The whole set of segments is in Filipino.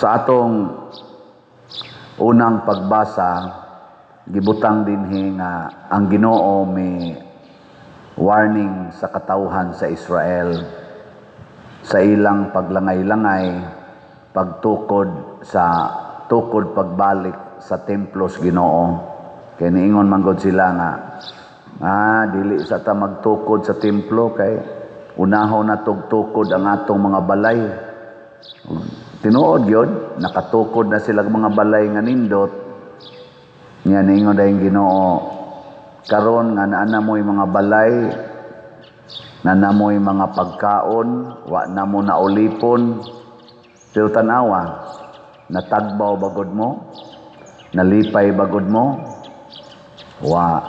Sa atong unang pagbasa, gibutang dinhi nga ang Ginoo may warning sa katawhan sa Israel sa ilang paglangay-langay, pagtukod pagbalik sa templos Ginoo. Kay niingon man gud sila nga dili sa ta magtukod sa templo kay unahon na tukod ang atong mga balay. Tinuod yun, nakatukod na sila mga balay nga nindot. Nga niingon dahil Ginoo, karon nga naa mo'y mga balay, na mo'y mga pagkaon, wa na mo na ulipon. Pero tanawa, natagbaw bagod mo, nalipay bagod mo, wa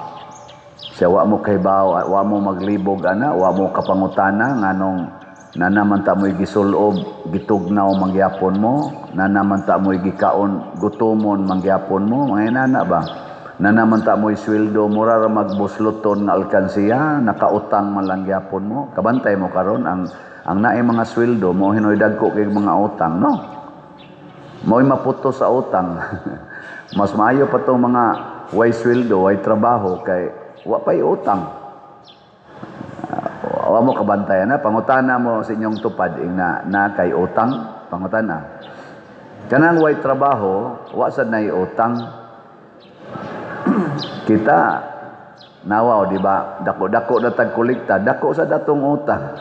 mo kaybaw, wa mo maglibog ana, wa mo kapangutana nganong nanaman ta mo'y gisulob, gitugnaw mangyapon mo, nanaman ta mo'y gikaon, gutomon mangyapon mo, mga inana ba? Nanaman ta mo'y sweldo, mura ra magbusluton nga alkansiya, nakautang man lang gyapon mo. Kabantay mo karon ang naay mga sweldo mo hinoy dagko kay mga utang, no? Mo'y maputo sa utang. Mas maayo pa tong mga way sweldo, way trabaho kay wa pay utang. Wa mo kabantayan na pangutana mo sa inyong tupad na kay utang, pangutana. Kanang way trabaho, wa sad nay utang. Kita nawaw di ba? Dako-dako na tagkolekta, dako sa datong utang.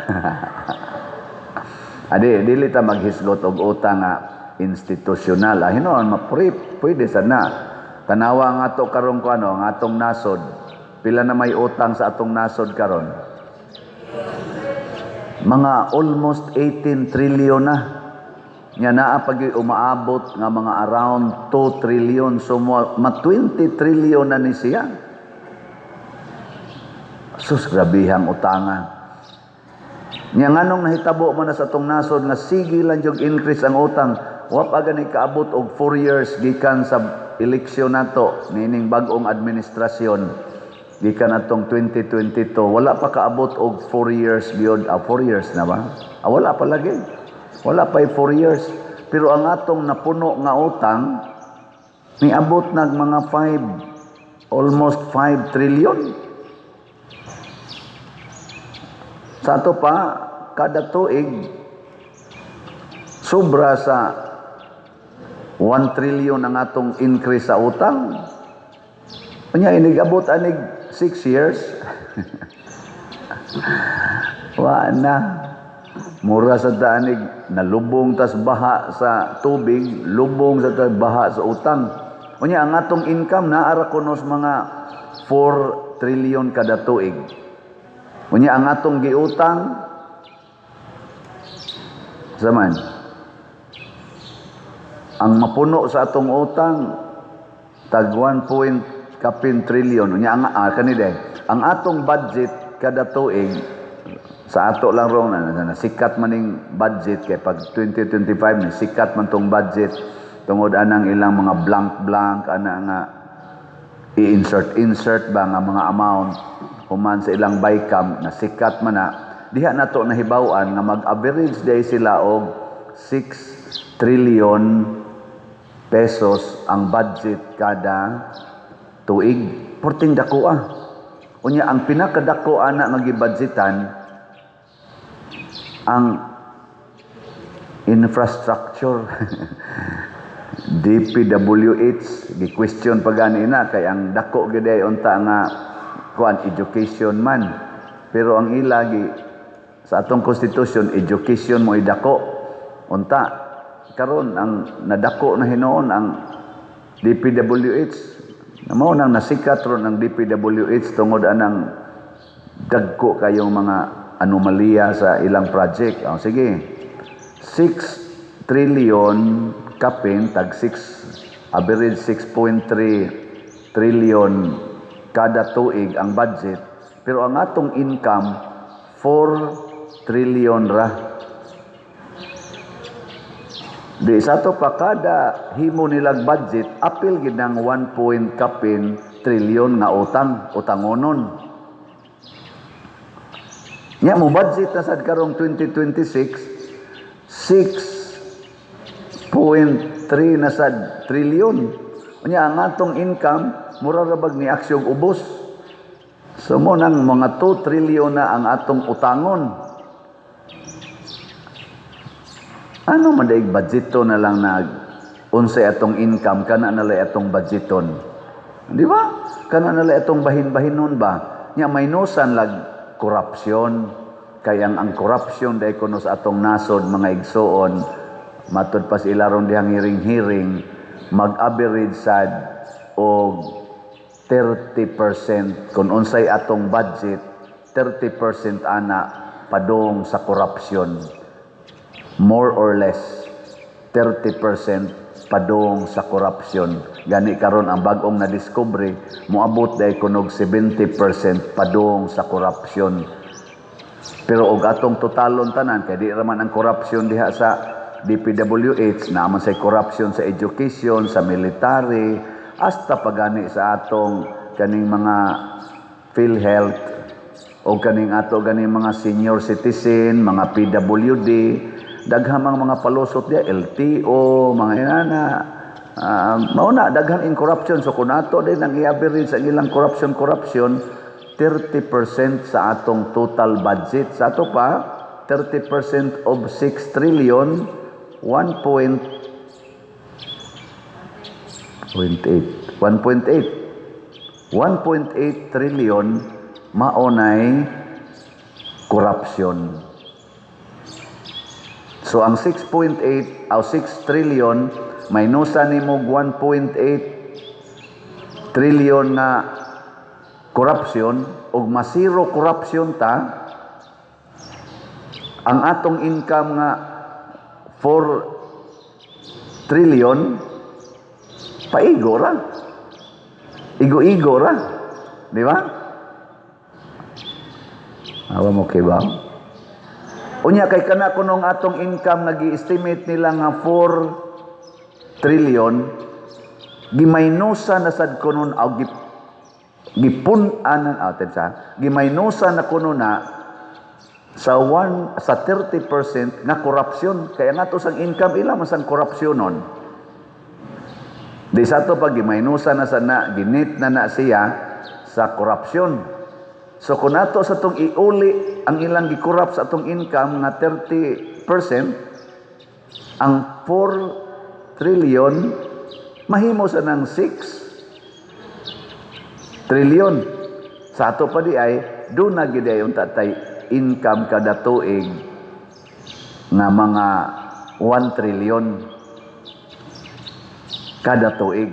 Dili ta maghisgot og utang nga institusyonal. Hinon pwede sad na. Tanawa nga to karon ko nga atong nasod. Pila na may utang sa atong nasod karon? Mga almost 18 trillion na. Nga naa pag umaabot nga mga around 2 trillion. So, 20 trillion na ni siya. Sus, grabihang utangan. Nga nganong nahitabo man na sa itong nasod nga sige lang yung increase ang utang. Wa pa gani kaabot og 4 years gikan sa eleksyon nato, nining bagong administrasyon. Gikan atong 2022, wala pa kaabot og 4 years beyond 4 years na ba? Wala pa lagi. Wala pa 4 years. Pero ang atong napuno nga utang niabot nag mga almost 5 trillion. Sa ato pa kada tuig sobra sa 1 trillion ang atong increase sa utang. Unya inigabot anig 6 years. Wa na. Mura sa danig, nalubong tas baha sa tubig, lubong sa baha sa utang. Unya ang atong income naara kunos mga 4 trillion kada tuig. Unya ang atong giutang zaman. Ang mapuno sa atong utang tag 1 trillion. Unya ang atong budget kada tuig sa ato lang rong na sikat maning budget kay pag 2025 ni sikat man tong budget tungod anang ilang mga blank ana nga i-insert ba nga mga amount human sa ilang bycam na sikat man na diha nato nahibaw-an nga mag-average day sila og 6 trillion pesos ang budget kada tuig. Porting dako Unya ang pinakadako ana nga gibudgetan ang infrastructure. DPWH gi-question pa gani na kay ang dako gid unta nga education man. Pero ang ilagi sa atong constitution education mo idako unta karon ang nadako na hinuon ang DPWH. Mao nang nasikat ron ang DPWH tungod anang dagko kayong mga anomalya sa ilang project. Sige. 6 trillion kapin tag 6 average 6.3 trillion kada tuig ang budget. Pero ang atong income 4 trillion ra. Di sa to pa kada himo nilang budget apil gid ng 1 trillion nga utangonon. Nya mo budget na sad karong 2026 6 6.3 na sad trilyon. Unya ang atong income mura ra bag ni aksyong ubos. So mo nang mga 2 trilyon na ang atong utangon. Ano man daig budgeto na lang na unsay atong income kana na lay atong budgeton. Di ba? Kana na lay atong bahin-bahinon ba? Nya maynusan lag korupsyon. Kaya ang korupsyon dahil kuno sa atong nasod mga igsoon, matud pas ilaron dihang hiring-hiring, mag-average sad o 30% kung unsay atong budget, 30% ana padong sa korupsyon. More or less, 30% padong sa korupsyon. Gani karon ang bagong na-discovery, moabot dahil kunog 70% padong sa korupsyon. Pero og atong totalon tanan kay di raman ang korupsyon diha sa DPWH, naman say korupsyon sa education, sa military, hasta pagani sa atong kaning mga PhilHealth o kaning ato ganing mga senior citizen, mga PWD, daghamang mga palusot diha, LTO, mga inana, mauna daghan in corruption. So kung ato din ang i-average sa ilang corruption 30% sa atong total budget. Sa ato pa, 30% of 6 trillion, 1.8 trillion maunay corruption. So ang 6.8 o 6 trillion maynusan nimo 1.8 trillion na corruption ug masiro corruption ta, ang atong income nga 4 trillion paigo ra, igo-igo ra, di ba? Awa mo kay ba? Unya kay kana kunong atong income nag-i-estimate nila nga 4 trillion, gimaynusa na sad kunon og gipunan gimaynusa na kuno na sa 30% nga korupsyon. Kaya nga to sang income ila masang korupsyonon. Di sa to pag gimaynusa na sa na ginit na siya sa korupsyon. So kung nato sa tong iuli ang ilang gikurupt sa atong income nga 30%, ang 4 trillion mahimo sa ng 6 trilyon. Sa ato pa di ay doon na gid ayon tatay income kada tuig nga mga 1 trilyon kada tuig.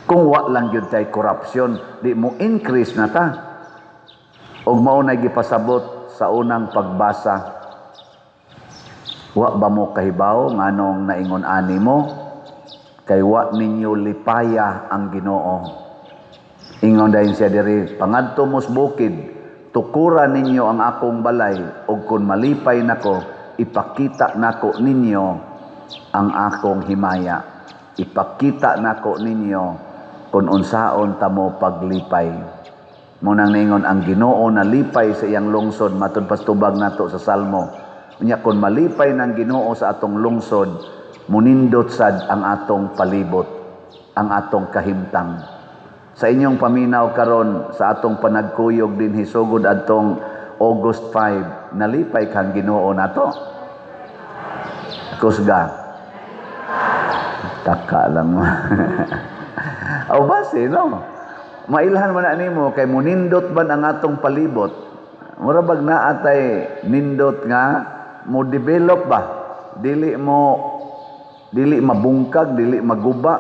Kung wa lang gyud tay corruption, di mo increase na ta. Og mao na gipasabot sa unang pagbasa. Wa ba mo kahibaw nganong naingon ani mo kay wa ninyo lipaya ang Ginoo. Ingon dayon siya diri, pangadto mos bukid, tukuran ninyo ang akong balay, ug kun malipay nako, ipakita nako ninyo ang akong himaya. Ipakita nako ninyo kung unsaon tamo paglipay. Munang ningon ang Ginoo na lipay sa iyang lungsod, matud pas tubag nato sa Salmo. Unya kun malipay ng Ginoo sa atong lungsod, munindot sad ang atong palibot, ang atong kahimtang. Sa inyong paminaw karon sa atong panagkuyog din hisugod adtong August 5, nalipay kang Ginoo nato. Kusga. Taka lang mo. Aw base no. Mailhan man na nimo kay munindot ban ang atong palibot. Mura bag naa tay nindot nga mo develop ba? Dili mabungkag, dili maguba.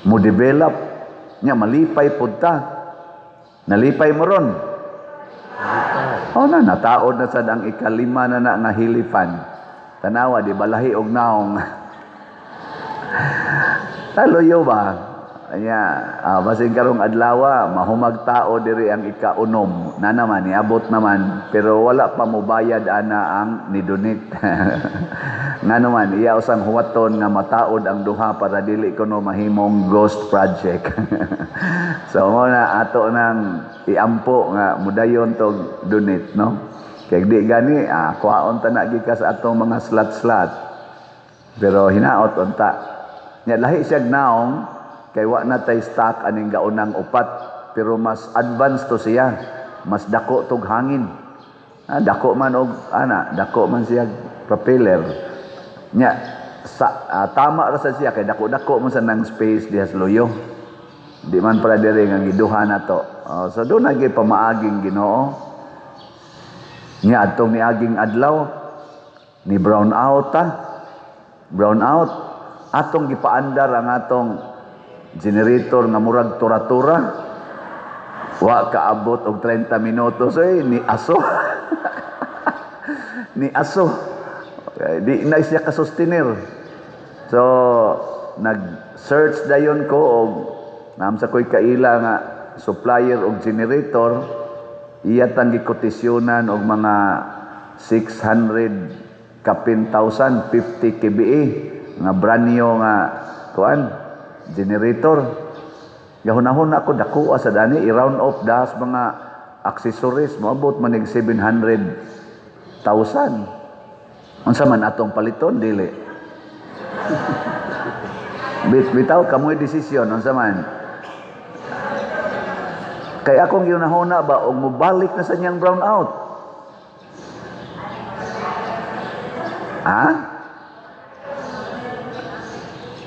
Mo develop nya malipay pud ta. Nalipay mo ron. Na nataod na sad ang ikalima na nga hilifan. Tanawa di balahi og naong. Taloyo ba? Basig karong adlaw mahumag tao diri ang ikaunom na naman niabot naman pero wala pa mo bayad ana ang nidonate. Nga naman iya usang huwaton nga mataod ang duha para dili kuno mahimong ghost project. So mo na ato nang iampo nga mudayon tog donate no. Kay di gani kuhaon ta na gikas atong mga slot-slot. Pero hinaot unta. Nya lahi siya naong kay wa na tay stock aning gaunang upat, pero mas advanced to siya. Mas dako tog hangin. Dako man og dako man siya propeller. Nya tama ra sa siya kay dako-dako man sa nang space diha sa luyo. Di man para diri nga giduha na to. So do na gyud pamaaging Ginoo. Nya adtong niaging adlaw ni brown out atong gipaandar ang atong generator nga murag tura-tura. Wa kaabot og 30 minutos ni aso. Ni aso. Di na siya kasustenir. So nag-search dayon ko og namsa ko'y kaila nga supplier og generator, iya tang gikotisyonan og mga 600 kapin 1,050 kBA nga brand new nga generator. Gahunahon ako dako sa dani i-round off das mga accessories moabot man og 700,000. Unsa man atong paliton dili? Bitaw kamoy desisyon unsa man? Kay akong ginahuna ba og mobalik na sa niyang brown out.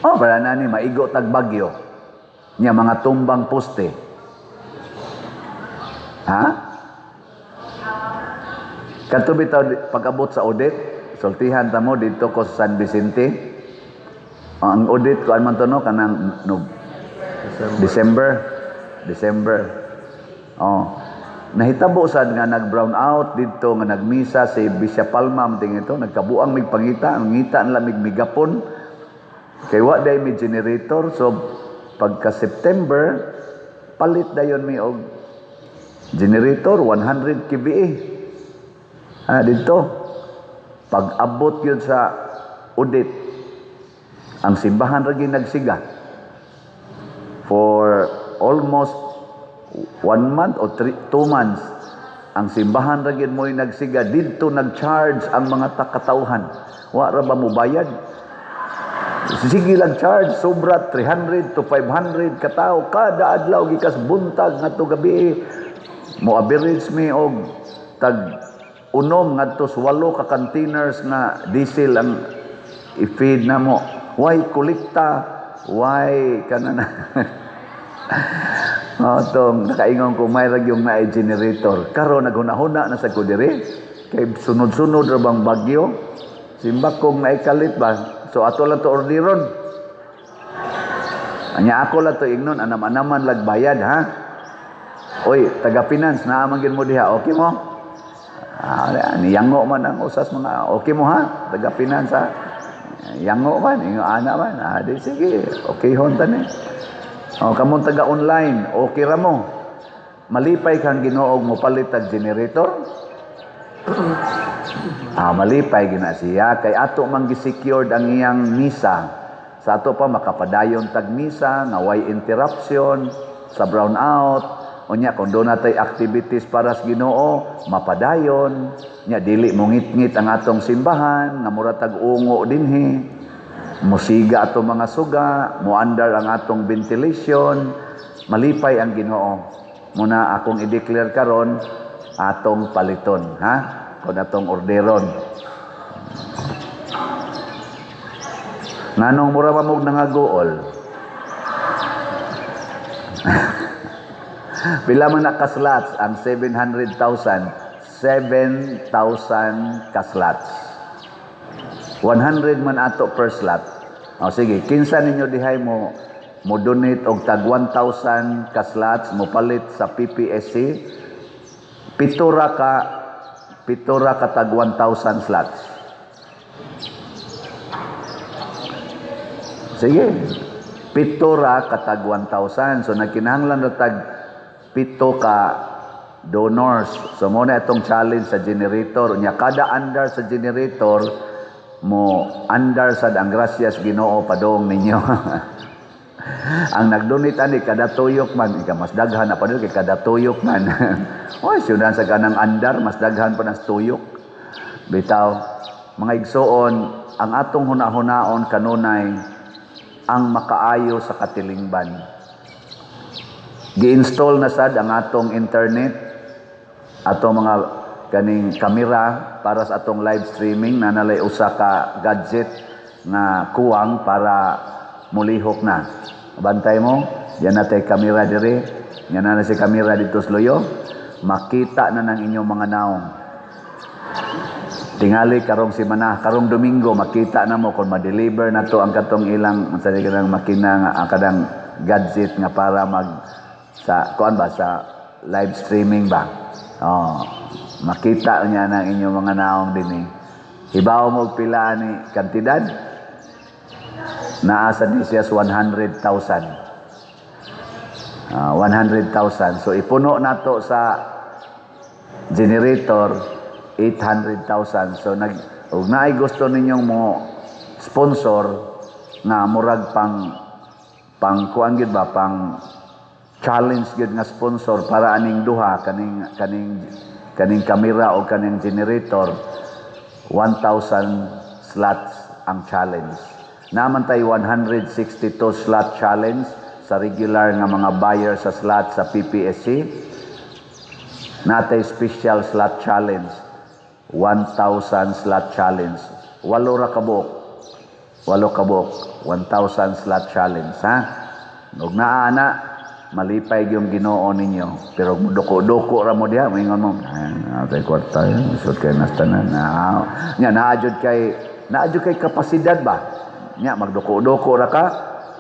Para na ni maigo tag bagyo. Nya mga tumbang poste. Kadto bitaw pag-abot sa audit, sultihan ta mo dito ko sa San Vicente. Ang audit ko man to no kanang December. Nahitabo sad nga nag-brown out dito nga nagmisa si Bishop Palma ting ito nagkabuang mig pangita ang ngita nila mig migapon kay wa day may generator. So pagka September palit dayon mi og generator 100 kVA dito. Pag abot yun sa audit ang simbahan ra gyud nagsiga for almost 1 month or 2 months. Ang simbahan ra gyud mo'y nagsiga didto nag-charge ang mga takatauhan. Wa ra ba mo bayad? Sige lang charge sobra 300 to 500 ka tawo kada adlaw gikas buntag ngadto gabi. Mo average mi og tag unom ngadto sa 8 ka containers na diesel ang i-feed na mo. Why kolekta? Why kanana? Tong nakaingon ko may ragyong na generator. Karon naghuna-huna na sa ko diri kay sunod-sunod ra bang bagyo. Simbak kong naikalit ba? So ato lang to orderon. Anya ako lang to ignon anam-anaman lag bayad ha. Oy, taga finance na amagin mo diha. Okay mo? Niyango man ang usas mga okay mo ha? Taga finance ha. Yango man, ingo ana man. Di sige. Okay hon tani. Kamong taga online, okay ra mo. Malipay kang Ginoo mo palit og generator? Malipay gina siya kay ato man gi-secured ang iyang misa. Sa ato pa makapadayon tag misa nga way interruption sa brown out. Unya kung doon natay activities para sa Ginoo, mapadayon. Nya dili mo ngit-ngit ang atong simbahan nga mura tag ungo dinhi. Musiga ato mga suga, muandar ang atong ventilation, malipay ang Ginoo. Muna akong i-declare karon atong paliton, ha? Kung atong orderon. Nganong mura pa mong nangaguol? Pila man na kaslots ang 700,000? 7,000 kaslots. 100 man ato per slot. Sige, kinsa ninyo dihay mo donate og tag 1,000 ka slots mo palit sa PPSC. Pitura ka tag 1,000 slots. Sige. Pitura ka tag 1,000. So nagkinahanglan na tag 7 ka donors. So mo na itong challenge sa generator. Nya kada andar sa generator mo andar sad ang gracias Ginoo padong ninyo. Ang nagdonate ani kada tuyok man ika mas daghan na padul kay kada tuyok man. Oy sudan sa kanang andar mas daghan pa nas tuyok. Bitaw mga igsoon, ang atong hunahunaon kanunay ang makaayo sa katilingban. Gi-install na sad ang atong internet, atong mga kaning kamera para sa atong live streaming na nalay usa ka gadget nga kuwang para mulihok na. Bantay mo, yan na tay kamera dire, yan na si kamera dito sa loyo, makita na ng inyong mga naong. Tingali karong simana, karong Domingo makita na mo kung ma-deliver na to ang katong ilang ang sali kanang makina nga ang kadang gadget nga para sa kuan ba sa live streaming ba. Makita niya ng inyong mga naong din. Hibaw mo pila ni kantidad? Naa sa disiyas 100,000. 100,000. So ipuno nato sa generator 800,000. So ug naay gusto ninyong mo sponsor nga murag pang kuan gid ba pang challenge gid nga sponsor para aning duha kaning kamera o kaning generator 1,000 slots ang challenge. Naman tay 162 slot challenge sa regular nga mga buyer sa slot sa PPSC. Natay special slot challenge 1,000 slot challenge. 8 kabok 1,000 slot challenge ha. Ug naa na malipay yung Ginoo ninyo pero duko-duko ra mo diha moingon mo tay kwarta isot kay nastanan nya naadjud kay kapasidad ba nya magduko-duko ra ka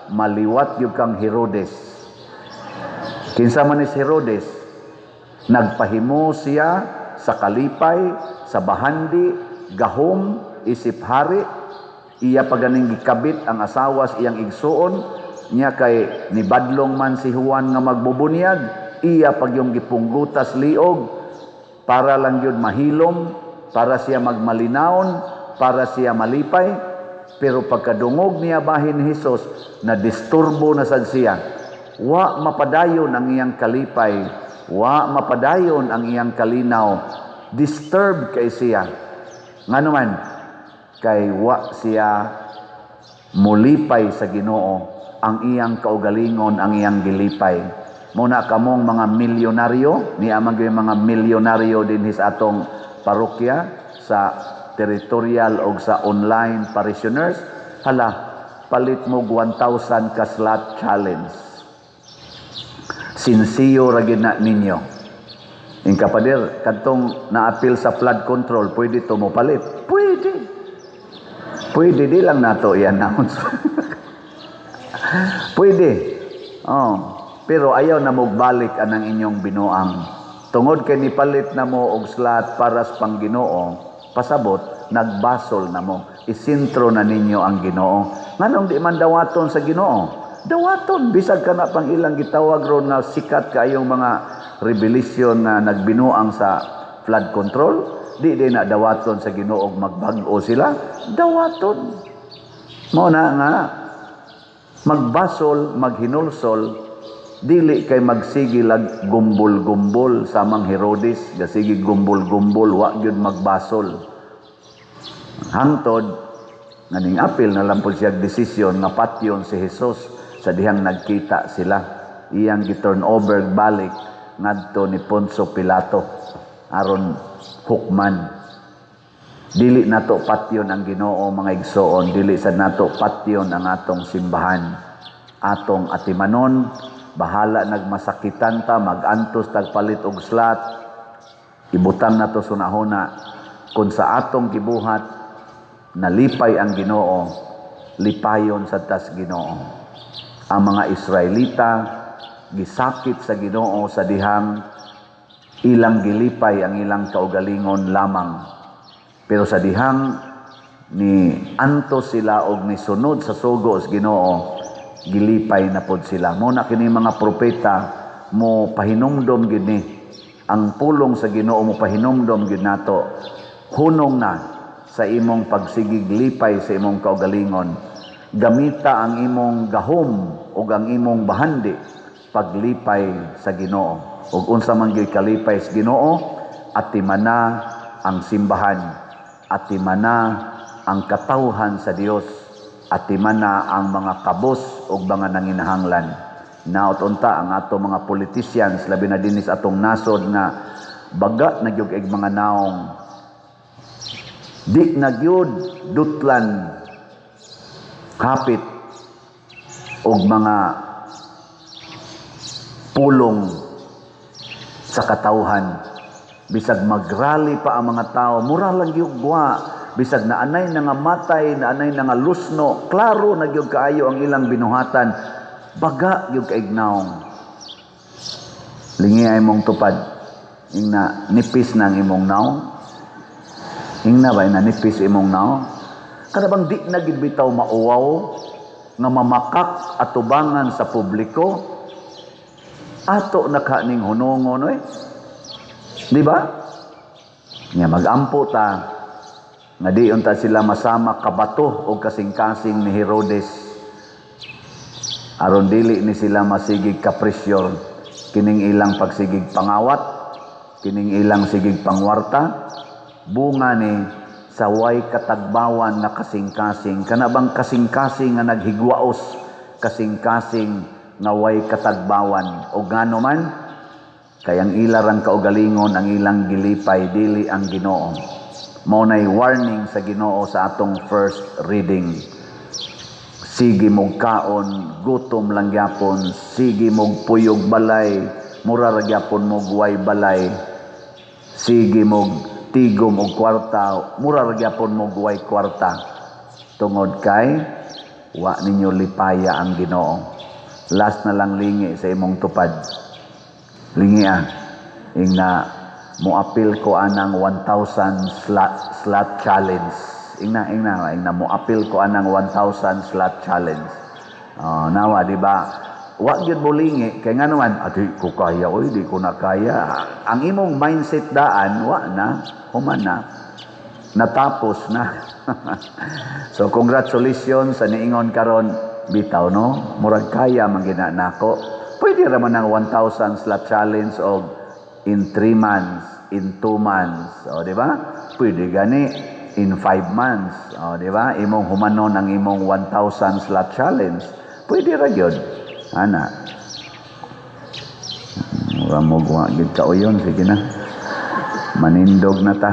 maliwat gyud kang Herodes. Kinsa man ni Herodes nagpahimo siya sa kalipay, sa bahandi, gahom, isip hari, iya paganing gikabit ang asawa sa iyang igsuon, niya kay nibadlong man si Juan nga magbubunyag, iya pag yung gipunggutas liog, para lang yun mahilom, para siya magmalinaon, para siya malipay, pero pagkadungog niya bahin ni Hesus, na disturbo na sad siya, wa mapadayon ang iyang kalipay, wa mapadayon ang iyang kalinaw, disturb kay siya. Nga naman, kay wa siya mulipay sa Ginoo, ang iyang kaugalingon, ang iyang gilipay. Muna kamong mga milyonaryo, ni amang mga milyonaryo din sa atong parokya, sa territorial o sa online parishioners, hala, palit mo 1,000 ka slot challenge. Sinsiyo ra gid na ninyo. In kapader kadtong naapil sa flood control, pwede to mo palit. Pwede di lang nato i-announce. Pwede. Pero ayaw na mogbalik anang inyong binuang. Tungod kay nipalit na mo og slot para sa Pangginoo, pasabot nagbasol na mo. Isintro na ninyo ang Ginoo. Nganong di man dawaton sa Ginoo? Dawaton, bisag ka na pang ilang gitawag ron na sikat kayong mga rebelisyon na nagbinuang sa flood control, di na dawaton sa Ginoo magbag-o sila, dawaton. Mao na nga, magbasol, maghinulsol, dili kay magsigilag gumbol-gumbol samang Herodes, gasigi gumbol-gumbol, wa gyud magbasol. Hangtod, nganing apil na lang po siya desisyon nga patyon si Jesus sa dihang nagkita sila. Iyang gi-turn over balik ngadto ni Poncio Pilato aron hukman. Dili nato patyon ang Ginoo mga igsoon, dili sad nato patyon ang atong simbahan. Atong atimanon, bahala nagmasakitan ta, magantos tagpalit og slot, ibutang nato sunahona kung sa atong gibuhat nalipay ang Ginoo, lipayon sa tas Ginoo. Ang mga Israelita gisakit sa Ginoo sa dihang ilang gilipay ang ilang kaugalingon lamang. Pero sa dihang ni antos sila og ni sunod sa sugo sa Ginoo, gilipay na pod sila. Muna kini mga propeta mo pahinumdom gid ni ang pulong sa Ginoo mo pahinumdom gid nato. Hunong na sa imong pagsigig lipay sa imong kaugalingon. Gamita ang imong gahom o ang imong bahandi paglipay sa Ginoo. Ug unsa man gyud kalipay sa Ginoo, atiman na ang simbahan. atimana ang katawhan sa Dios, atimana ang mga kabos ug mga nanginahanglan. Naot unta ang ato mga politicians labi na dinis atong nasod nga baga na gyud ig mga naong di na gyud dutlan hapit og mga pulong sa katawhan. Bisag magrally pa ang mga tao, mura lang gyud gwa. Bisag naanay na nga matay, naanay na nga lusno, klaro na gyud kaayo ang ilang binuhatan. Baga gyud kaignaong. Lingi ay mong tupad. Ingna nipis na ang imong naong. Ingna ba na nipis imong naong? Kada bang di na gid bitaw mauwaw nga mamakak atubangan sa publiko? Ato na kaning hunongon oy. Di ba? Nga magampo ta nga di unta sila masama kabato o kasing-kasing ni Herodes. Aron dili ni sila masigig kapresyor kining ilang pagsigig pangawat, kining ilang sigig pangwarta, bunga ni sa way katagbawan na kasing-kasing. Kana bang kasing-kasing nga naghigwaos, kasing-kasing nga way katagbawan o ngano man kayang ilarang kaugalingon ang ilang gilipay dili ang Ginoo. Mao nay warning sa Ginoo sa atong first reading. Sige mog kaon, gutom lang gyapon, sige mog puyog balay, mura ra gyapon mog way balay. Sige mog tigom og kwarta, mura ra gyapon mog way kwarta. Tungod kay wa ninyo lipaya ang Ginoo. Last na lang lingi sa imong tupad. Lingi ingna moapil ko anang 1,000 slot challenge. Ingna moapil ko anang 1,000 slot challenge. Nawa di ba? Wa gyud mo lingi kay ngano man adi ko kaya oy di ko na kaya. Ang imong mindset daan wa na human na. Natapos na. So congratulations sa niingon karon bitaw no. Murag kaya man gina nako. Pwede raman ang 1,000 slot challenge og in 3 months, in 2 months, o di ba? Pwede gani in 5 months, o di ba? Imong humanon ang imong 1,000 slot challenge. Pwede ra gyud. Ana. Mura mo gwa gid kauyon sige na. Manindog na ta.